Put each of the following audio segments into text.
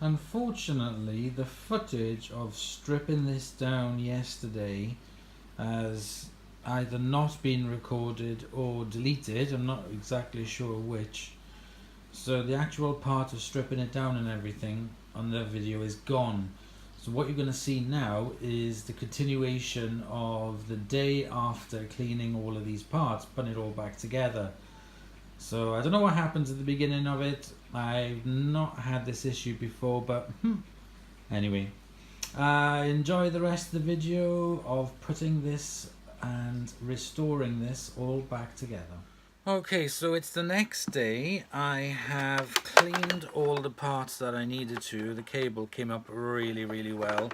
Unfortunately, the footage of stripping this down yesterday has either not been recorded or deleted. I'm not exactly sure which. So the actual part of stripping it down and everything on the video is gone. So what you're going to see now is the continuation of the day after cleaning all of these parts, putting it all back together. So I don't know what happens at the beginning of it. I've not had this issue before, but anyway. Enjoy the rest of the video of putting this and restoring this all back together. Okay, so it's the next day. I have cleaned all the parts that I needed to. The cable came up really well.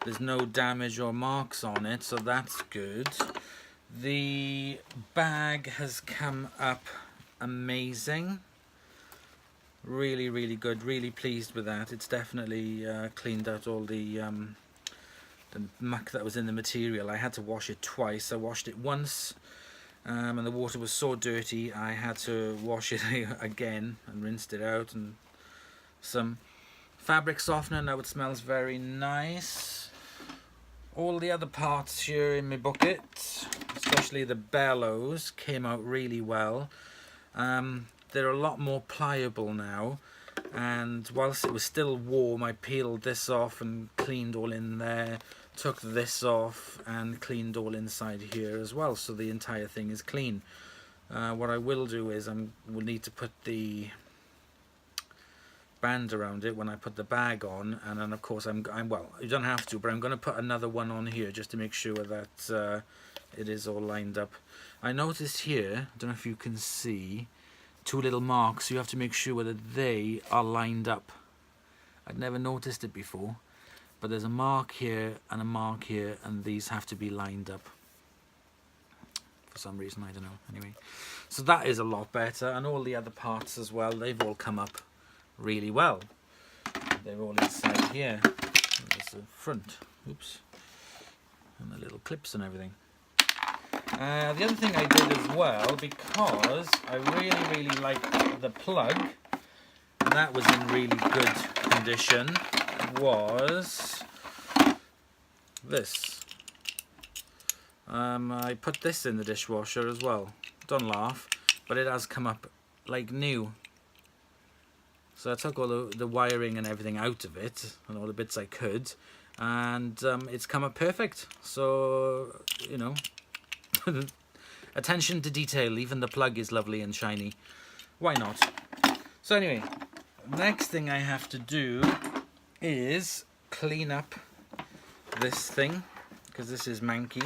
There's no damage or marks on it, so that's good. The bag has come up amazing. Really good. Really pleased with that. It's definitely cleaned out all the muck that was in the material. I had to wash it twice. I washed it once. And the water was so dirty I had to wash it again and rinsed it out, and some fabric softener. Now it smells very nice. All the other parts here in my bucket, especially the bellows, came out really well. They're a lot more pliable now, and whilst it was still warm I peeled this off and cleaned all in there, took this off and cleaned all inside here as well, so the entire thing is clean. What I will do is we'll need to put the band around it when I put the bag on, and then of course well, you don't have to, but I'm going to put another one on here just to make sure that it is all lined up. I noticed here, I don't know if you can see, two little marks. You have to make sure that they are lined up. I'd never noticed it before, but there's a mark here and a mark here, and these have to be lined up for some reason, I don't know. Anyway, so that is a lot better, and all the other parts as well, they've all come up really well. They're all inside here. There's the front, oops, and the little clips and everything. The other thing I did as well, because I really liked the plug, and that was in really good condition, was this. I put this in the dishwasher as well. Don't laugh, but it has come up like new. So I took all the wiring and everything out of it, and all the bits I could, and it's come up perfect. So, you know, attention to detail. Even the plug is lovely and shiny. Why not? So anyway, next thing I have to do is clean up this thing, because this is manky.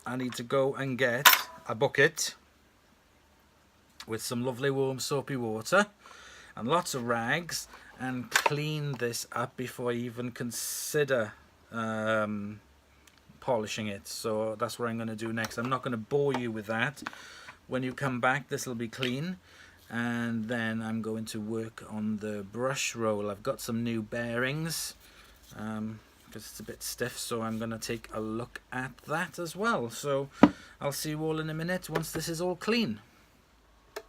I need to go and get a bucket with some lovely warm soapy water and lots of rags and clean this up before I even consider polishing it. So that's what I'm going to do next. I'm not going to bore you with that. When you come back, this will be clean, and then I'm going to work on the brush roll. I've got some new bearings because it's a bit stiff, so I'm going to take a look at that as well. So I'll see you all in a minute once this is all clean.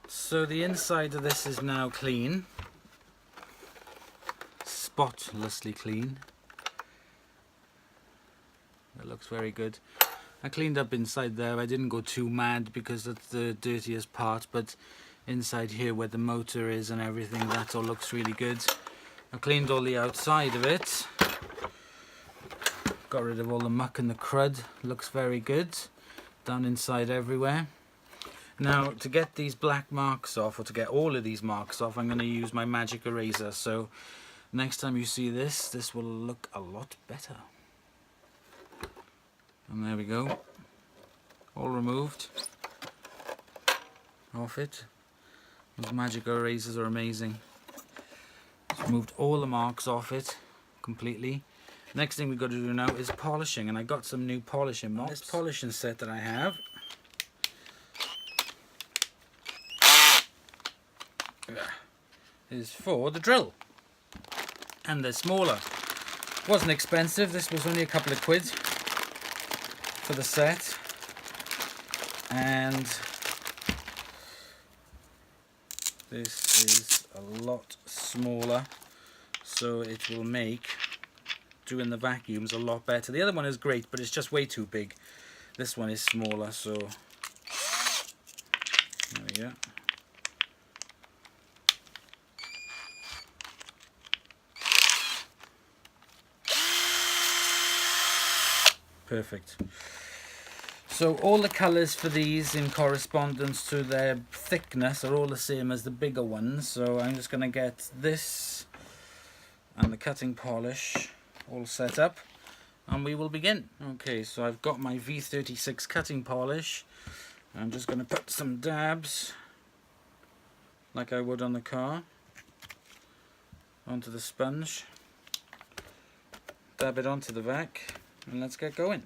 So the inside of this is now clean, spotlessly clean. It looks very good. I cleaned up inside there. I didn't go too mad because that's the dirtiest part, but inside here where the motor is and everything, that all looks really good. I cleaned all the outside of it, got rid of all the muck and the crud. Looks very good down inside everywhere. Now, to get these black marks off, or to get all of these marks off, I'm going to use my magic eraser. So next time you see this, this will look a lot better. And there we go, all removed off it. Those magic erasers are amazing. Just removed all the marks off it completely. Next thing we've got to do now is polishing, and I got some new polishing mops. This polishing set that I have is for the drill, and they're smaller. Wasn't expensive, this was only a couple of quid for the set, and this is a lot smaller. so it will make doing the vacuums a lot better. The other one is great, but it's just way too big. This one is smaller, so there we go. Perfect. So all the colours for these in correspondence to their thickness are all the same as the bigger ones. So I'm just going to get this and the cutting polish all set up and we will begin. Okay, so I've got my V36 cutting polish. I'm just going to put some dabs, like I would on the car, onto the sponge. Dab it onto the vac and let's get going.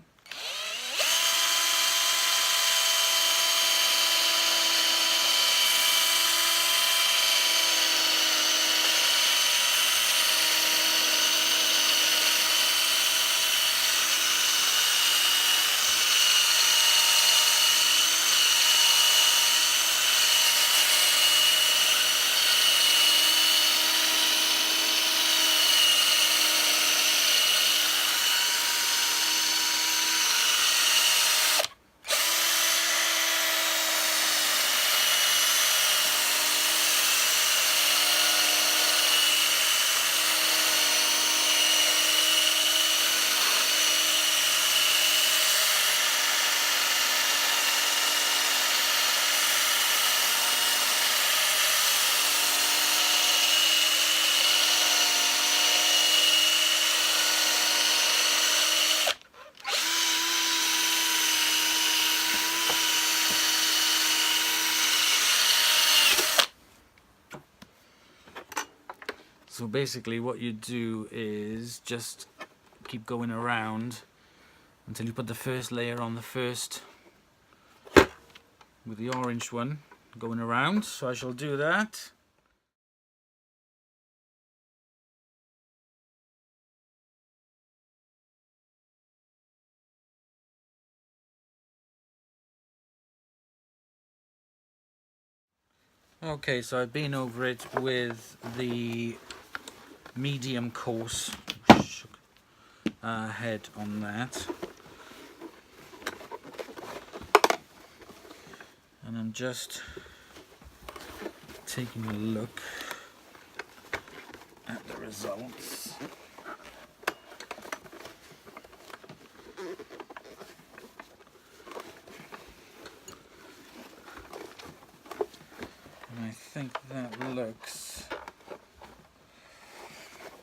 So basically what you do is just keep going around until you put the first layer on the first, with the orange one going around. So I shall do that. Okay, so I've been over it with the medium coarse head on that, and I'm just taking a look at the results. And I think that looks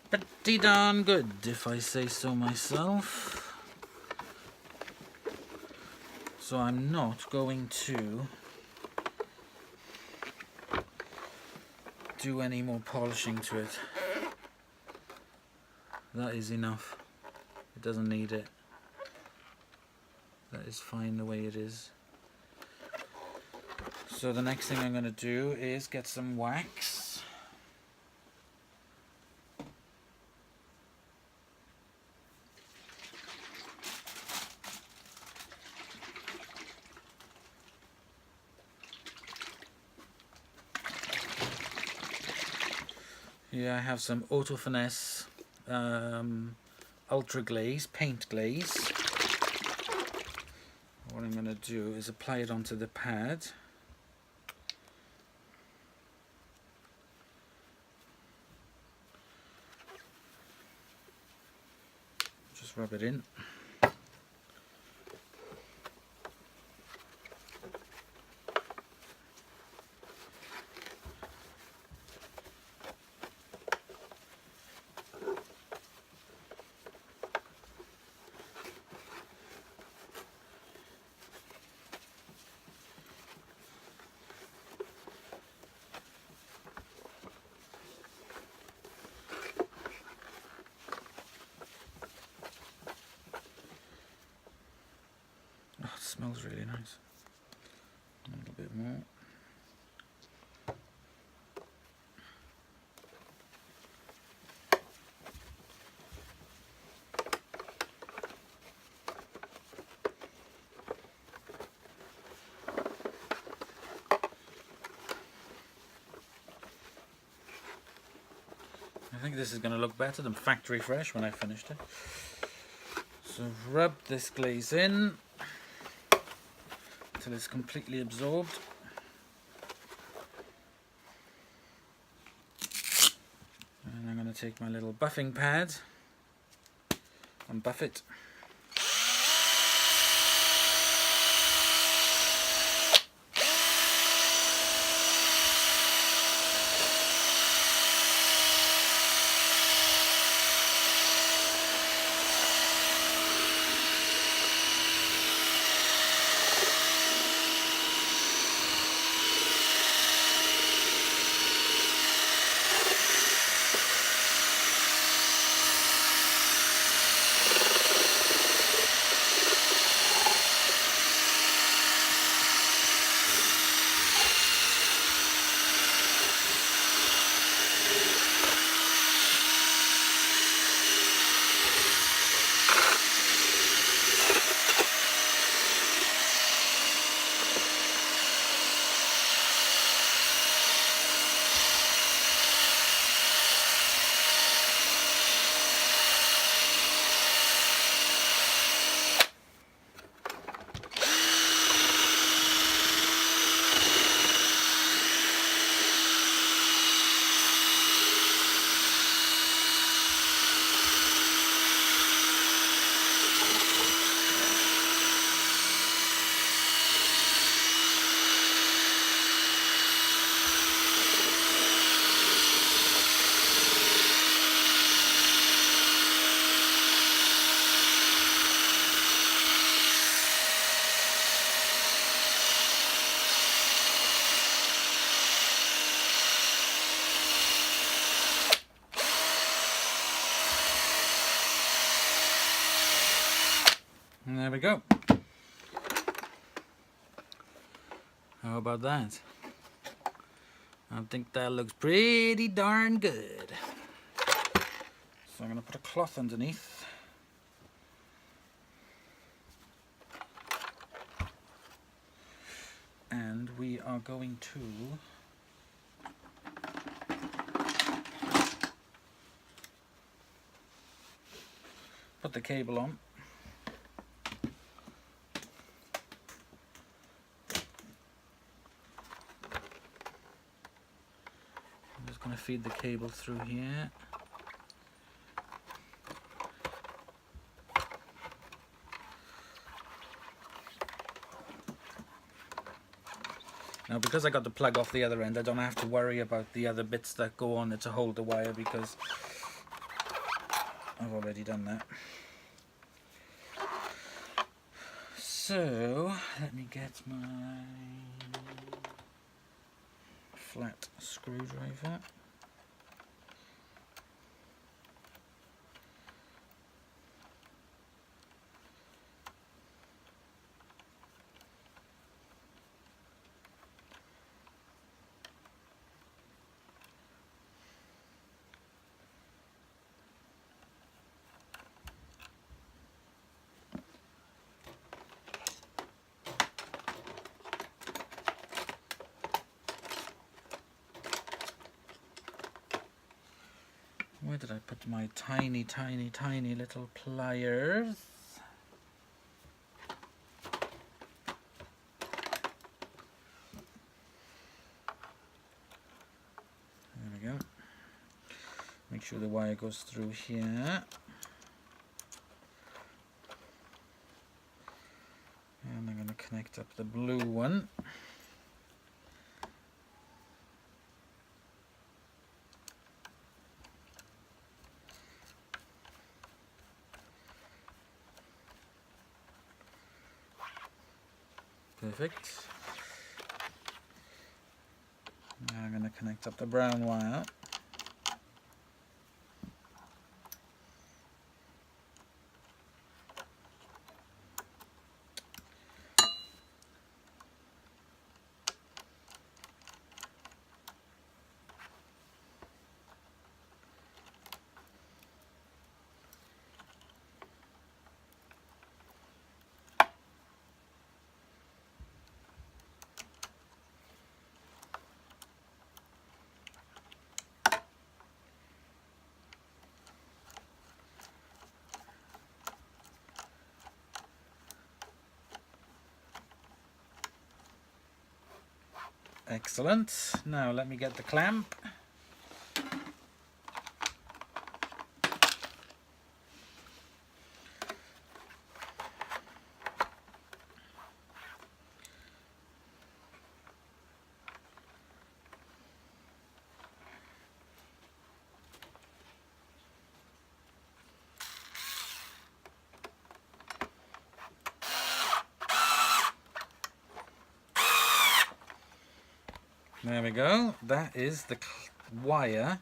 pretty darn good, if I say so myself. So I'm not going to do any more polishing to it. That is enough. It doesn't need it. That is fine the way it is. So the next thing I'm going to do is get some wax. Here I have some Auto Finesse Ultra Glaze, paint glaze. What I'm going to do is apply it onto the pad. Just rub it in. Oh, it smells really nice. A little bit more. I think this is going to look better than factory fresh when I finished it. So rub this glaze in until it's completely absorbed. And I'm going to take my little buffing pad and buff it. And there we go. How about that? I think that looks pretty darn good. So I'm going to put a cloth underneath. And we are going to put the cable on. I'm just going to feed the cable through here. Now, because I got the plug off the other end, I don't have to worry about the other bits that go on it to hold the wire, because I've already done that. So, let me get my flat screwdriver. Where did I put my tiny, tiny, tiny little pliers? There we go. Make sure the wire goes through here. And I'm going to connect up the blue one. Perfect. Now I'm going to connect up the brown wire. Excellent. Now let me get the clamp. There we go. That is the wire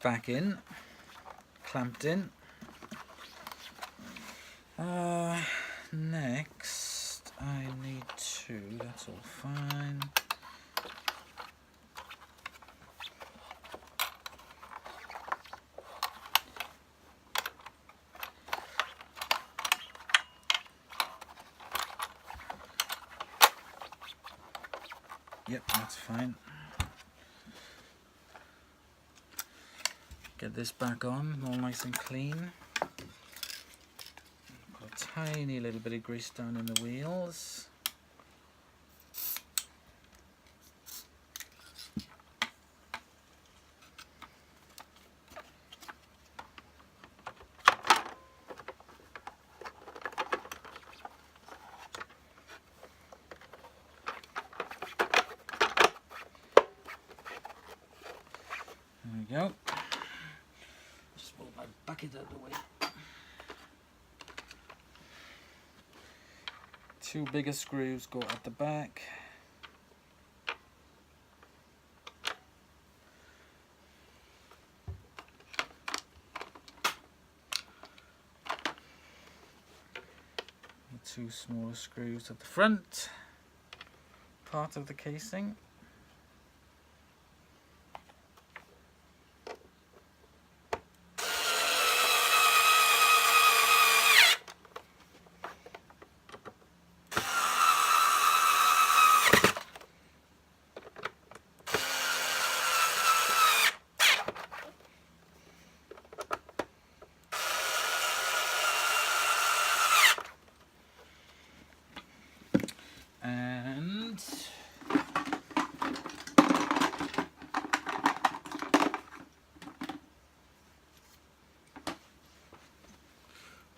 back in, clamped in. Next, I need to, that's all fine. Yep, that's fine. Get this back on, all nice and clean. Put a tiny little bit of grease down in the wheels. There we go. Just move my bucket out of the way. Two bigger screws go at the back. Two smaller screws at the front, part of the casing. And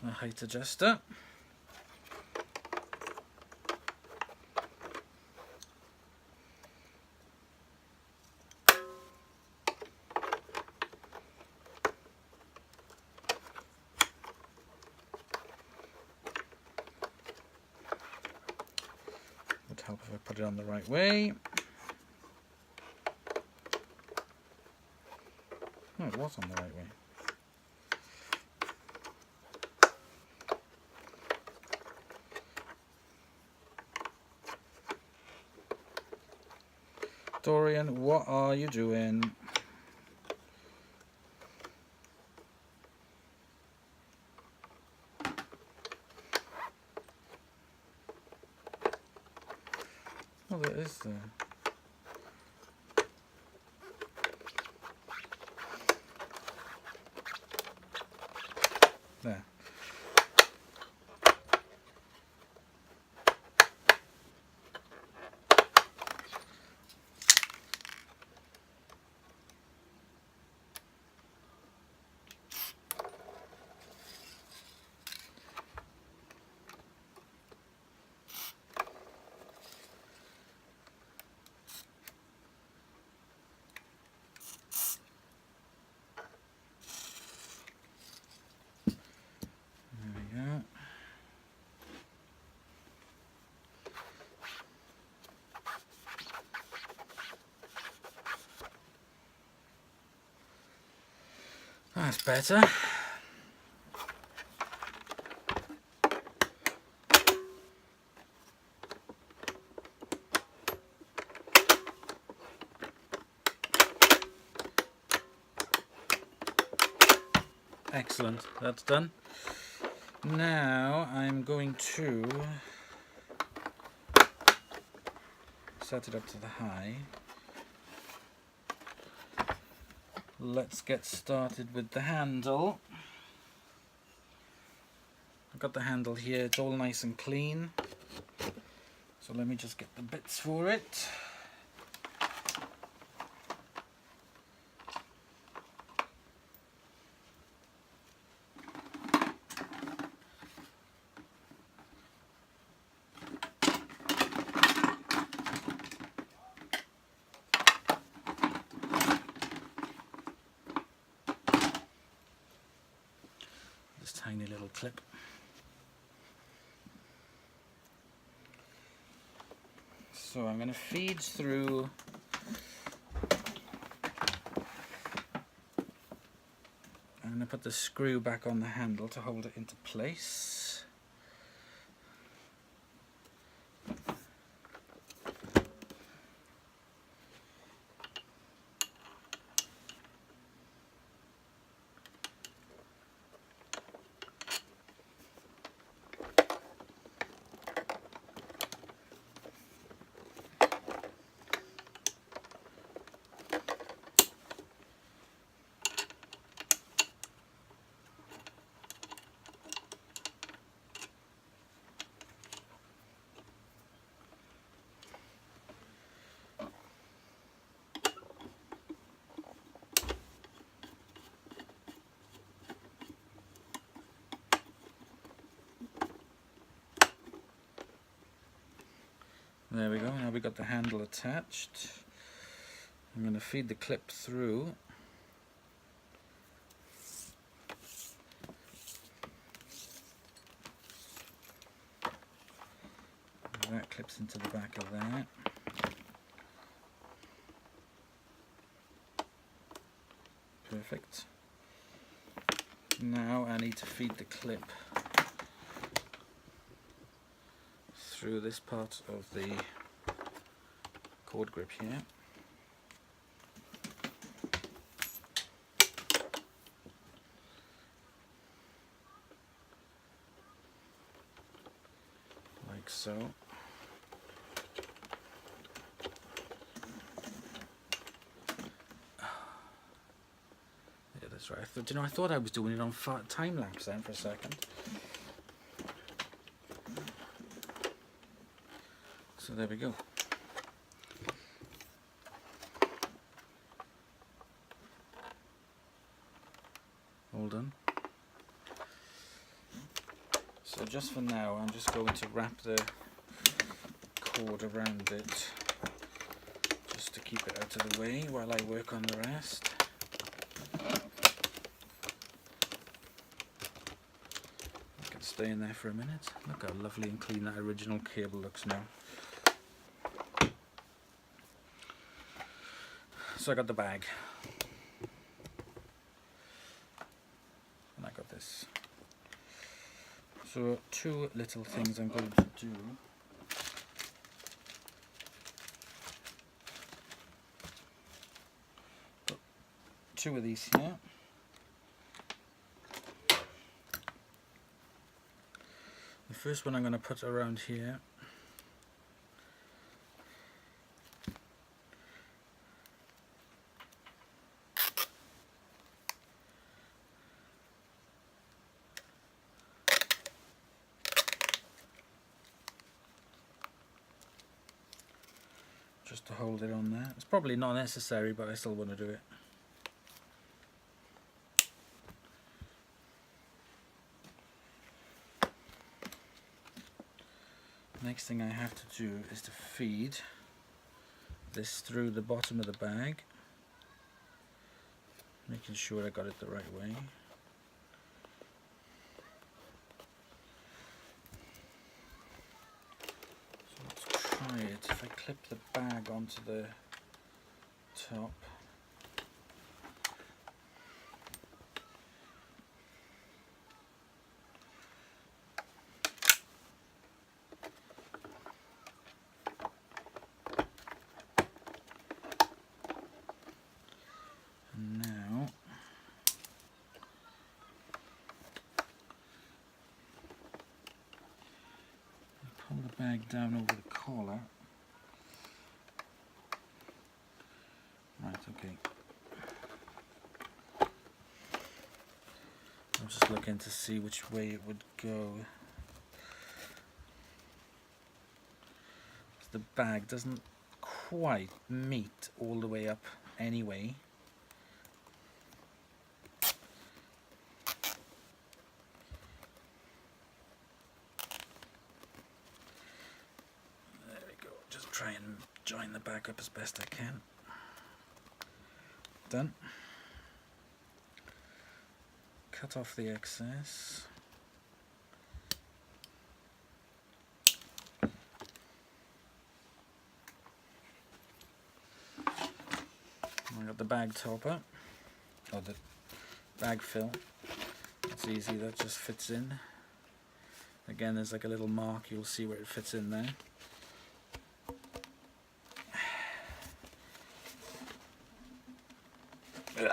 a height adjuster. Would help if I put it on the right way. No, it was on the right way. Dorian, what are you doing? Oh, there is there. There. That's better. Excellent, that's done. Now I'm going to set it up to the high. Let's get started with the handle. I've got the handle here, it's all nice and clean. So let me just get the bits for it. little clip. So I'm going to feed through I'm going to put the screw back on the handle to hold it into place. There we go, now we've got the handle attached. I'm going to feed the clip through. That clips into the back of that. Perfect. Now I need to feed the clip through this part of the cord grip here. Like so. Yeah, that's right. I thought I was doing it on time lapse then for a second. So there we go. All done. So just for now, I'm just going to wrap the cord around it just to keep it out of the way while I work on the rest. I can stay in there for a minute. Look how lovely and clean that original cable looks now. So I got the bag, and I got this. So two little things I'm going to do. Put two of these here. The first one I'm going to put around here. Just to hold it on there. It's probably not necessary, but I still want to do it. Next thing I have to do is to feed this through the bottom of the bag, making sure I got it the right way. Try it. If I clip the bag onto the top, and now pull the bag down over the collar. Right, okay. I'm just looking to see which way it would go. The bag doesn't quite meet all the way up anyway. There we go. Just try and join the bag up as best I can. Done. Cut off the excess. got the bag topper, or the bag fill. It's easy, that just fits in. Again, there's like a little mark, you'll see where it fits in there. There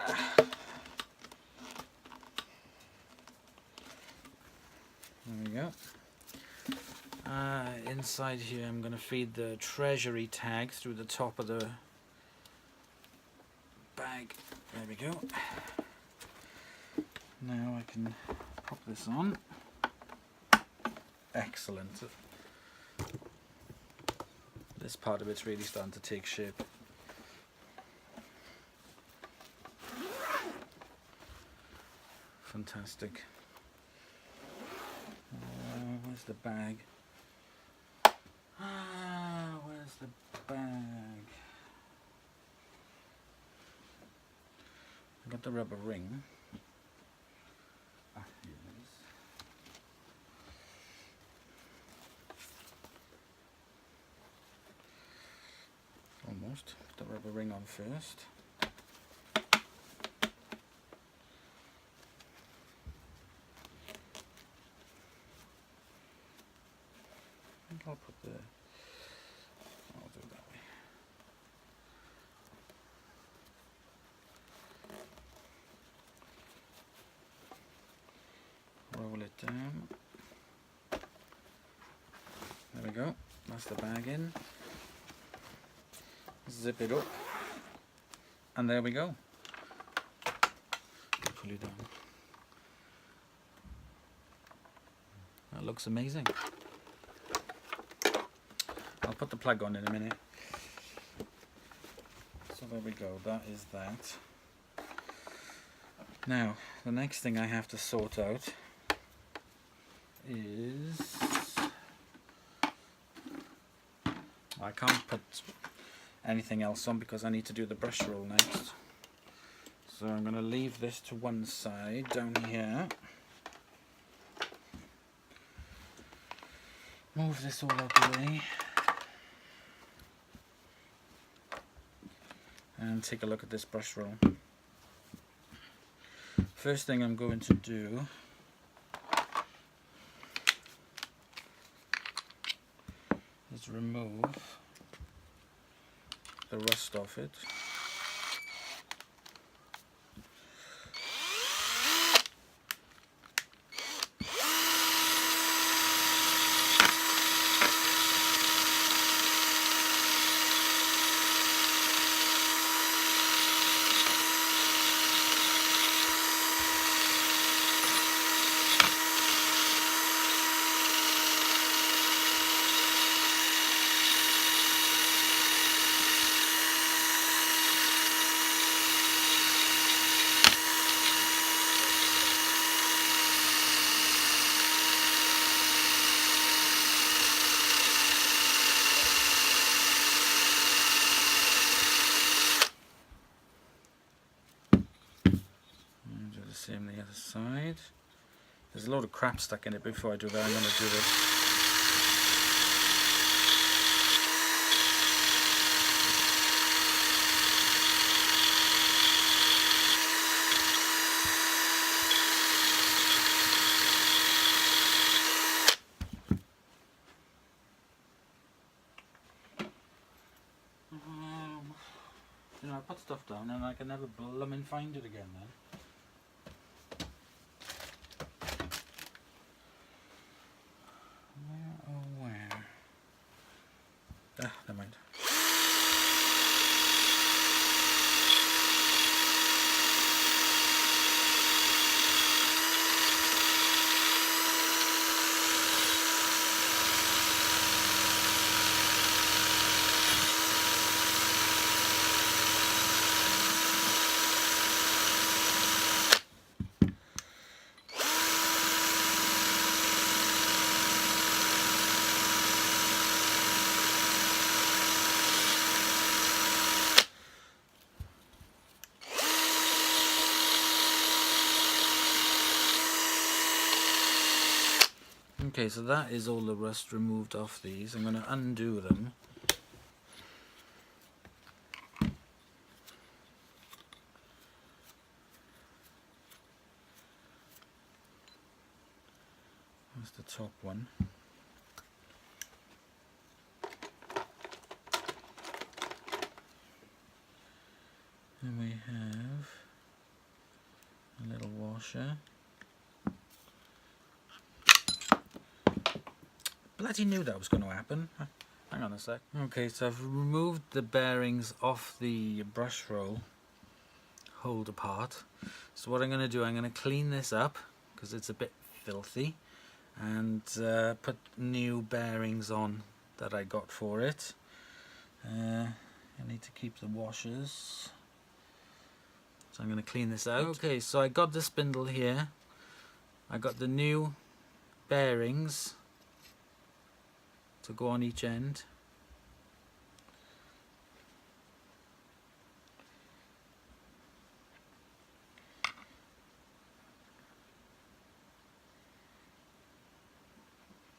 we go. Inside here I'm going to feed the treasury tag through the top of the bag. There we go. Now I can pop this on. Excellent. This part of it's really starting to take shape. Fantastic. Where's the bag? Where's the bag? I got the rubber ring. Here it is. Almost. Put the rubber ring on first. I'll put the. I'll do it that way. Roll it down. There we go. That's the bag in. Zip it up, and there we go. Pull it down. That looks amazing. I'll put the plug on in a minute. So there we go, that is that. Now, the next thing I have to sort out is... I can't put anything else on because I need to do the brush roll next. So I'm going to leave this to one side down here. Move this all out of the way. And take a look at this brush roll. First thing I'm going to do is remove the rust off it. Same the other side. There's a load of crap stuck in it. Before I do that, I'm going to do this. You know, I put stuff down and I can never blooming find it again then. Never mind. Okay, so that is all the rust removed off these. I'm going to undo them. the top one. And we have a little washer. Bloody knew that was going to happen. Hang on a sec. Okay, so I've removed the bearings off the brush roll holder part. So what I'm going to do, I'm going to clean this up because it's a bit filthy, and put new bearings on that I got for it. I need to keep the washers. So I'm going to clean this out. Okay, so I got the spindle here. I got the new bearings to go on each end.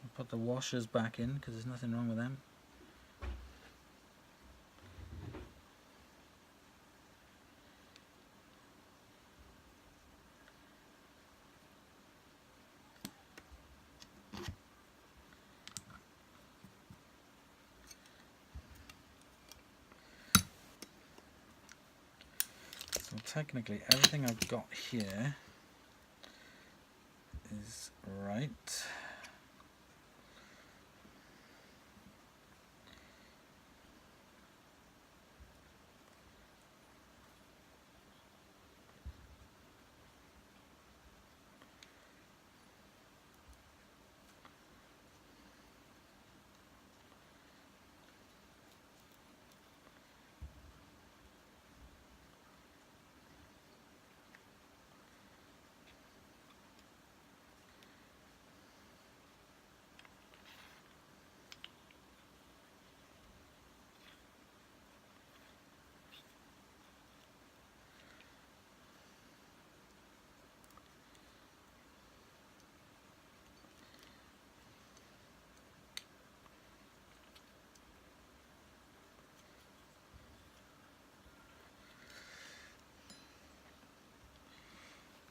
I'll put the washers back in because there's nothing wrong with them. So technically everything I've got here is right.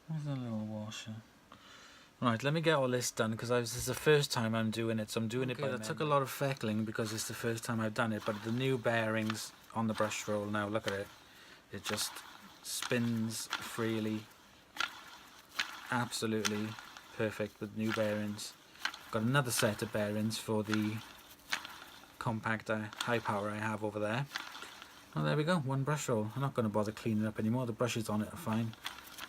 There's a little washer. Right, let me get all this done because this is the first time I'm doing it, so I'm doing it by memory. That took a lot of feckling because it's the first time I've done it, but the new bearings on the brush roll now, look at it. It just spins freely. Absolutely perfect with new bearings. Got another set of bearings for the compact high power I have over there. Well, there we go, one brush roll. I'm not going to bother cleaning up anymore, the brushes on it are fine.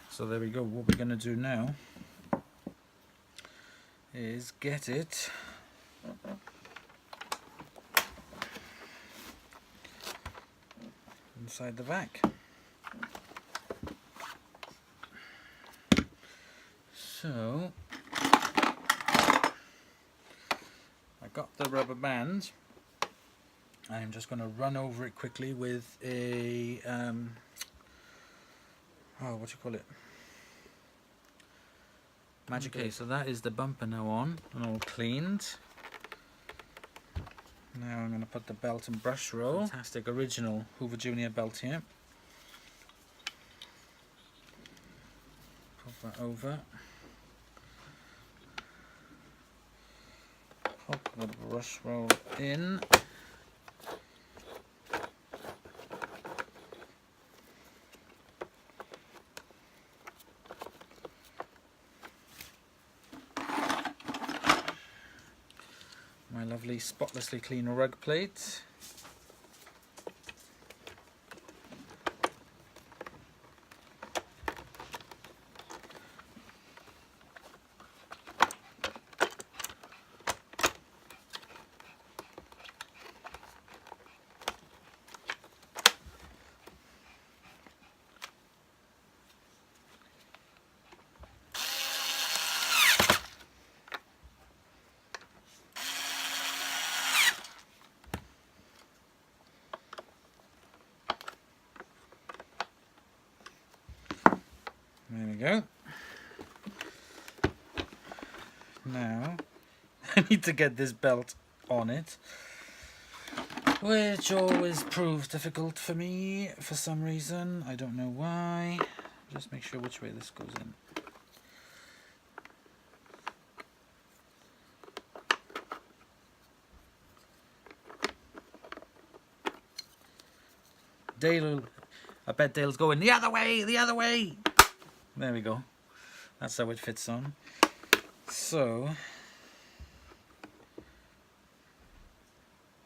So there we go. What we're going to do now is get it inside the vac. So I got the rubber band. I'm just going to run over it quickly with a what do you call it? Magic. Okay, so that is the bumper now on and all cleaned. Now I'm going to put the belt and brush roll. Fantastic original Hoover Junior belt here. Pop that over. Pop the brush roll in. My lovely spotlessly clean rug plate. There we go. Now I need to get this belt on it, which always proves difficult for me for some reason. I don't know why. Just make sure which way this goes in. I bet Dale's going the other way, the other way. There we go. That's how it fits on. So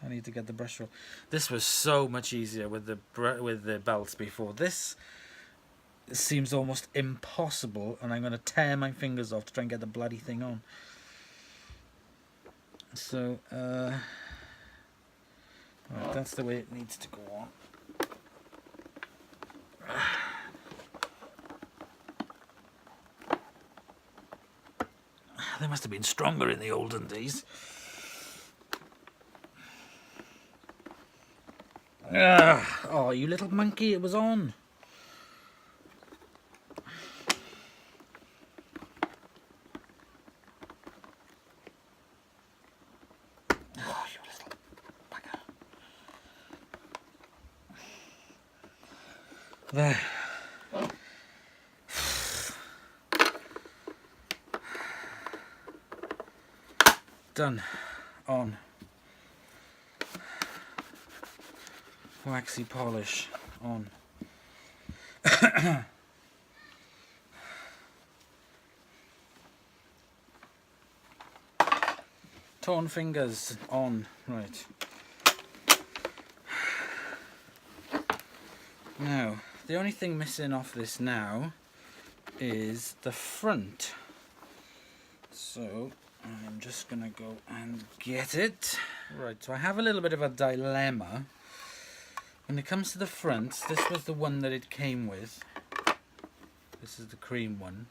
I need to get the brush roll. This was so much easier with the belts before. This seems almost impossible, and I'm going to tear my fingers off to try and get the bloody thing on. So right, that's the way it needs to go on. They must have been stronger in the olden days. Oh, you little monkey, it was on. Oh, you little bugger. There. Done. On. Waxy polish on. Torn fingers on. Right. Now, the only thing missing off this now is the front. So I'm just gonna go and get it. Right, so I have a little bit of a dilemma. When it comes to the front, this was the one that it came with. This is the cream one.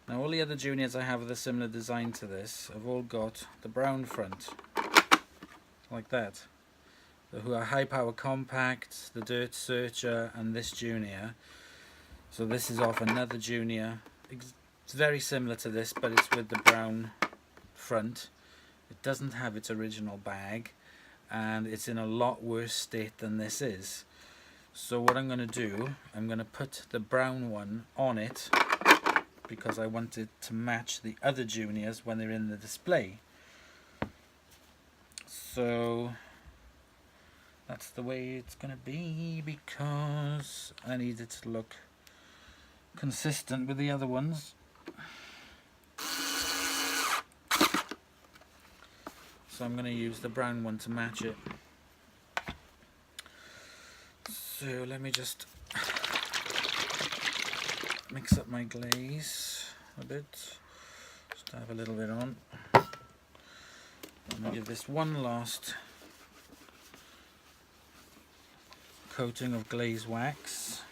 Now all the other juniors I have with a similar design to this have all got the brown front. Like that. Who are high power compact, the dirt searcher, and this junior. So this is off another junior. It's very similar to this, but it's with the brown front. It doesn't have its original bag, and it's in a lot worse state than this is. So what I'm going to do, I'm going to put the brown one on it because I want it to match the other juniors when they're in the display. So that's the way it's going to be, because I need it to look consistent with the other ones. So I'm going to use the brown one to match it. So let me just mix up my glaze a bit. Just have a little bit on. I'm going to give this one last coating of glaze wax.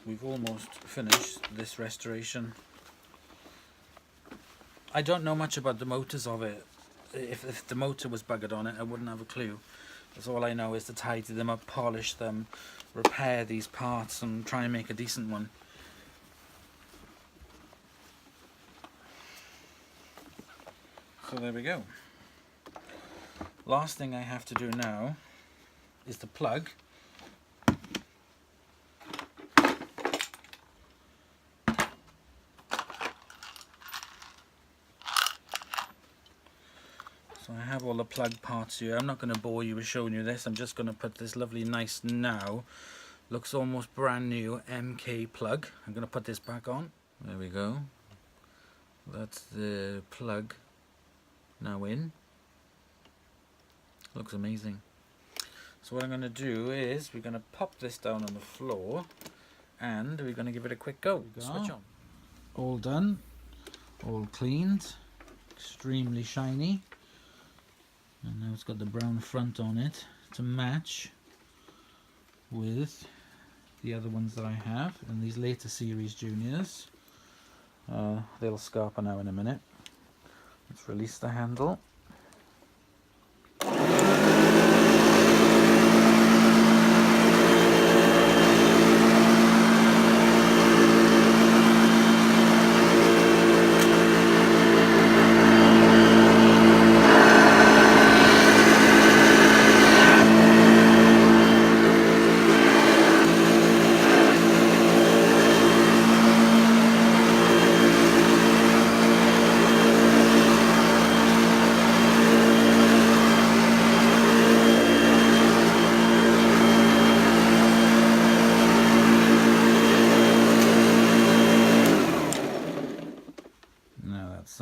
We've almost finished this restoration. I don't know much about the motors of it. If the motor was buggered on it, I wouldn't have a clue. That's all I know is to tidy them up, polish them, repair these parts, and try and make a decent one. So there we go. Last thing I have to do now is the plug. So I have all the plug parts here. I'm not going to bore you with showing you this. I'm just going to put this lovely, nice, now looks almost brand new MK plug. I'm going to put this back on. There we go. That's the plug now in. Looks amazing. So what I'm going to do is we're going to pop this down on the floor and we're going to give it a quick go. Switch on. All done. All cleaned. Extremely shiny. And now it's got the brown front on it to match with the other ones that I have and these later series juniors. They'll scarper now in a minute. Let's release the handle.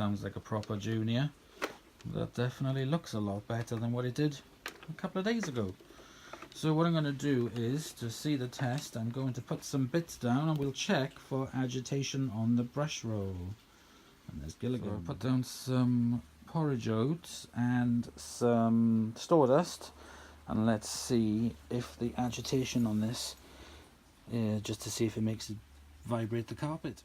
sounds like a proper Junior. That definitely looks a lot better than what it did a couple of days ago. So what I'm going to do is, to see the test, I'm going to put some bits down and we'll check for agitation on the brush roll. And there's Gilligan. So I'll put down some porridge oats and some sawdust, and let's see if the agitation on this, just to see if it makes it vibrate the carpet.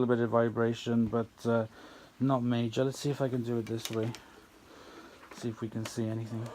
Bit of vibration, but not major. Let's see if I can do it this way. See if we can see anything.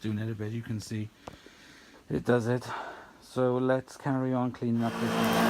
Doing it a bit, you can see it does it. So let's carry on cleaning up this one.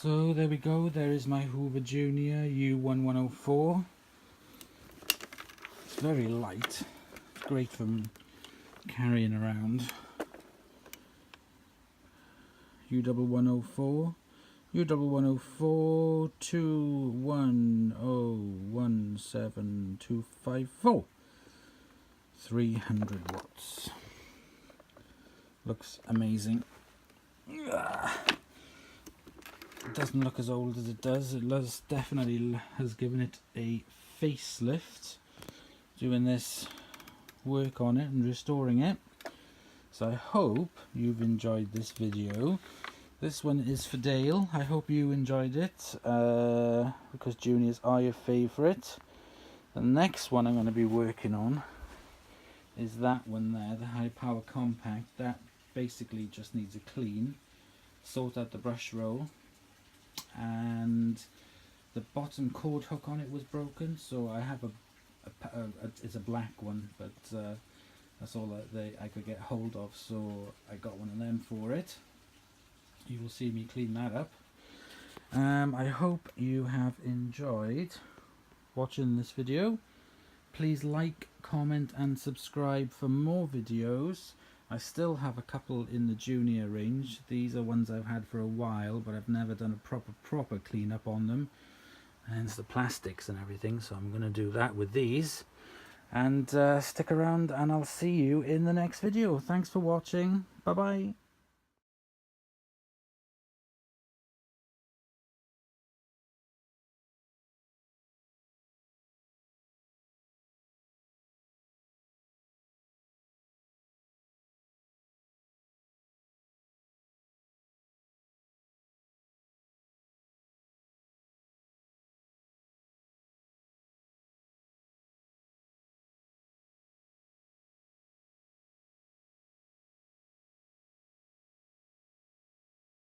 So there we go, there is my Hoover Junior U1104. It's very light, it's great for carrying around. U1104 U1104 2101724, 300 watts. Looks amazing. It doesn't look as old as it does. It definitely has given it a facelift, doing this work on it and restoring it. So I hope you've enjoyed this video. This one is for Dale. I hope you enjoyed it, because juniors are your favourite. The next one I'm going to be working on is that one there, the high power compact. That basically just needs a clean, sort out the brush roll, and the bottom cord hook on it was broken, so I have it's a black one, but that's all that I could get hold of, so I got one of them for it. You will see me clean that up. I hope you have enjoyed watching this video. Please like, comment and subscribe for more videos. I still have a couple in the junior range. These are ones I've had for a while, but I've never done a proper clean up on them, hence the plastics and everything, so I'm going to do that with these. And stick around and I'll see you in the next video. Thanks for watching. Bye bye.